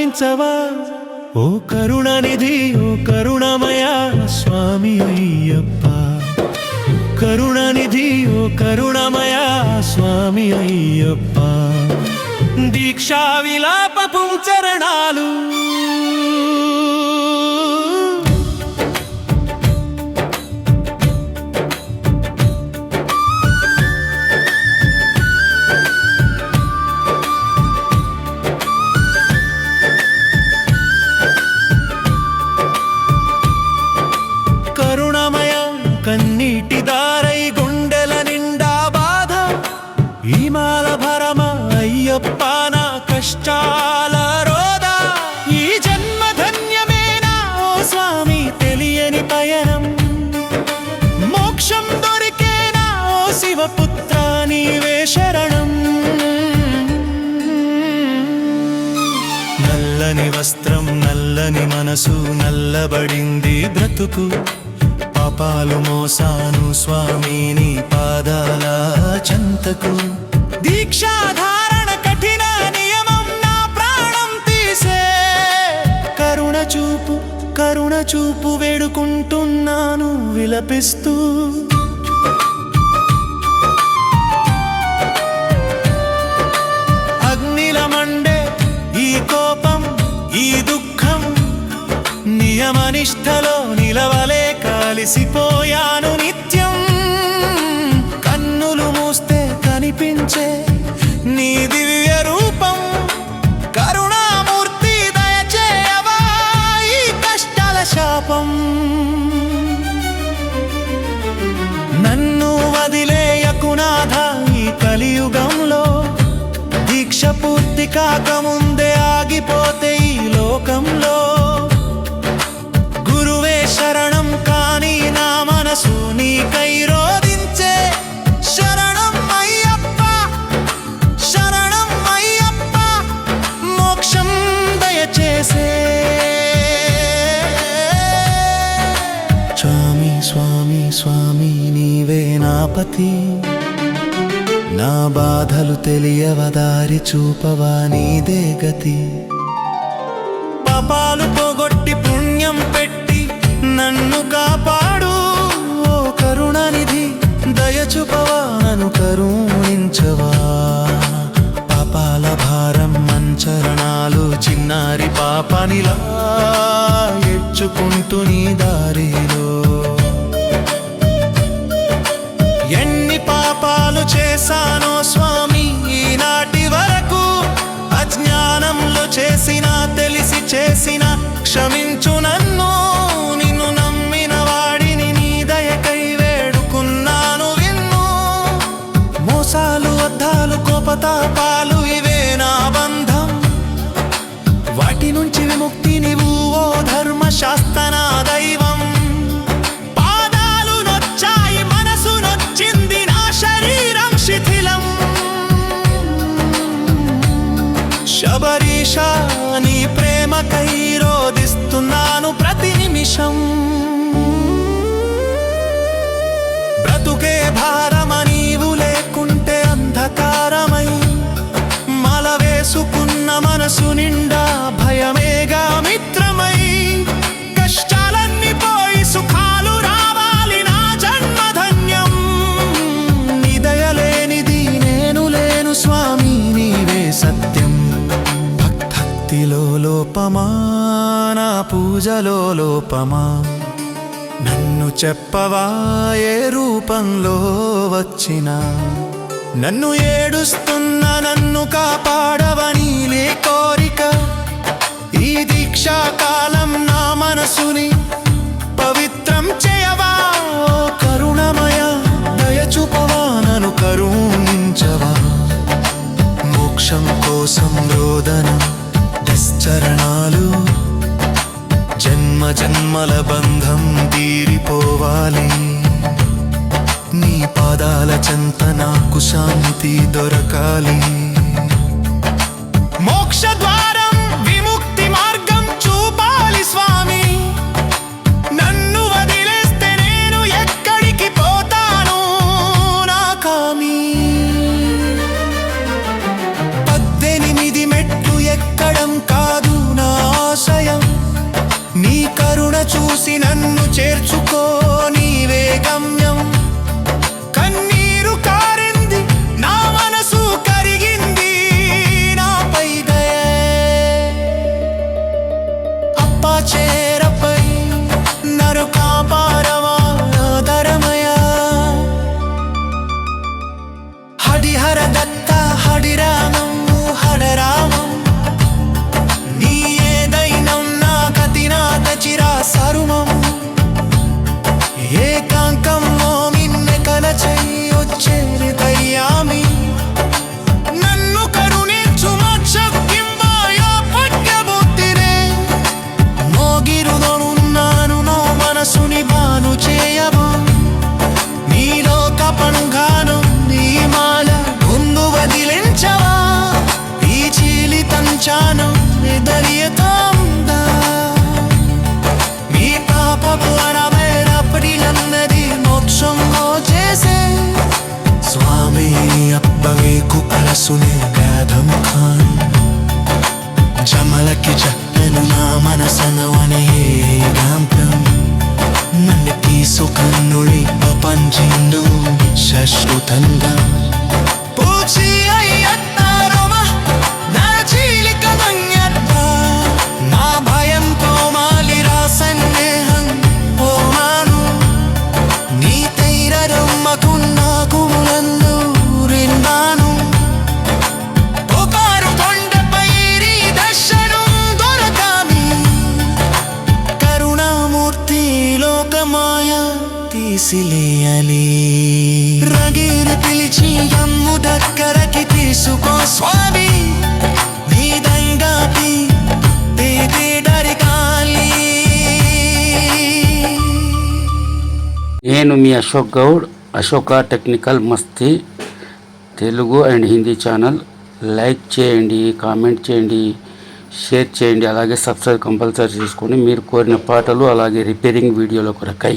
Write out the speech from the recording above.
కరుణించవా ఓ కరుణనిధి ఓ కరుణమయ స్వామి అయ్యప్ప కరుణనిధి ఓ కరుణమయ స్వామి అయ్యప్ప దీక్షా విలాపపు చరణాలు కరుణమయ కన్నీటి దారై గుండెల నిండా బాధ ఈమాల భరమ అయ్యప్ప నా కష్టాల రోద ఈ జన్మ ధన్యమేనా ఓ స్వామి తెలియని పయనం మోక్షం దొరికేనా ఓ శివపుత్ర నీవే శరణం నల్లని వస్త్రం నల్లని మనసు నల్లబడింది బ్రతుకు పాపాలు మోసాను స్వామి నీ పాదాల చెంతకు దీక్షాధారణ కఠిన నియమం నా ప్రాణం తీసే కరుణ చూపు వేడుకుంటున్నాను విలపిస్తూ అగ్నిల మండే ఈ కోపం ఈ దుఃఖం నియమనిష్టలో నిలవలే కలిసిపోయాను నిత్యం కన్నులు మూస్తే కనిపించే నీ దివ్య రూపం కరుణామూర్తి దయచేయవా ఈ కష్టాల శాపం నన్ను వదిలేయకు నాథా ఈ కలియుగంలో దీక్ష పూర్తి కాకముందే ఆగిపోతే ఈ లోకంలో శరణం కాని నా మనసు నీకై రోదించే శరణం అయ్యప్ప మోక్షం దయచేసే స్వామి స్వామి స్వామి నీవే నా పతి నా బాధలు తెలియవదారి చూపవా నీదే గతి పాపాలు పోగొట్టి పుణ్యం పెట్టి నన్ను కాపాడు ఓ కరుణనిధి దయచూపవా నన్ను కరుణించవా పాపాల భారం మంచరణాలు చిన్నారి పాపనిలా ఎచ్చుకుంటూ నీ దారిలో ఎన్ని పాపాలు చేశానో స్వామి ఈనాటి వరకు అజ్ఞానంలో చేసిన తెలిసి చేసిన క్షమించు నన్ను నిన్ను నమ్మిన వాడిని నీ దయకై వేడుకున్నాను విన్ను మోసాలు అద్దాలు కోపతాపాలు ఇవే నా బంధం వాటి నుంచి విముక్తి నీవు ఓ ధర్మశాస్త్ర నా దైవం పాదాలు నొచ్చాయి మనసు నొచ్చింది నా శరీరం శిథిలం శబరీష నీ ప్రేమకై రోదిస్తున్నాను ప్రతి నిమిషం బ్రతుకే భారమ నీవు లేకుంటే అంధకారమై మల వేసుకున్న మనసు నిండా భయమేగా మిత్రమై కష్టాలన్నీ పోయి సుఖాలు రావాలి నా జన్మధన్యం నీ దయలేనిది నేను లేను స్వామి నీవే సత్యం భక్తిలో లోపమా నా పూజలో లోపమా నన్ను చెప్పవా ఏ రూపంలో వచ్చినా నన్ను ఏడుస్తున్న నన్ను కాపాడవని లే కోరిక ఈ దీక్షా కాలం నా మనసుని పవిత్రం చేయవా ఓ కరుణమయ దయచూపవా నన్ను కరుణించవా మోక్షం కోసం రోదన చరణాలు జన్మ జన్మల బంధం తీరిపోవాలి నీ పాదాల చెంత నాకు శాంతి దొరకాలి మోక్ష ద్వారం విముక్తి మార్గం చూపాలి స్వామి నన్ను వదిలేస్తే నేను ఎక్కడికి పోతాను నా కామి 18 మెట్లు ఎక్కడం కాదు నా మనసనవనే ఏకాంతం నన్ను తీసుకన్నుడి ప్రపంచిందు శాశ్వతంగా పూచి అయ్యత్తారమా నా చీలిక మంగత్త నా భయంతో మాలిరా సందేహం ఓ మాను నీ తైరమ్మకు నాకు ములందు రిందాను ఒకరు కొండపై దర్శనం దొరకామి కరుణామూర్తి లోకమాయ తీసిలేయలి రగిరి పిలిచి అమ్ము దగ్గరకి తీసుకో స్వామి నీ దంగాపి డరికాలి. నేను మీ Ashok Goud, Ashoka technical Masti Telugu and Hindi channel. Like చేయండి, కామెంట్ చేయండి, షేర్ చేయండి, అలాగే సబ్స్క్రైబ్ కంపల్సరీ చేసుకొని మీరు కోరిన పాటలు అలాగే రిపేరింగ్ వీడియోల కొరకై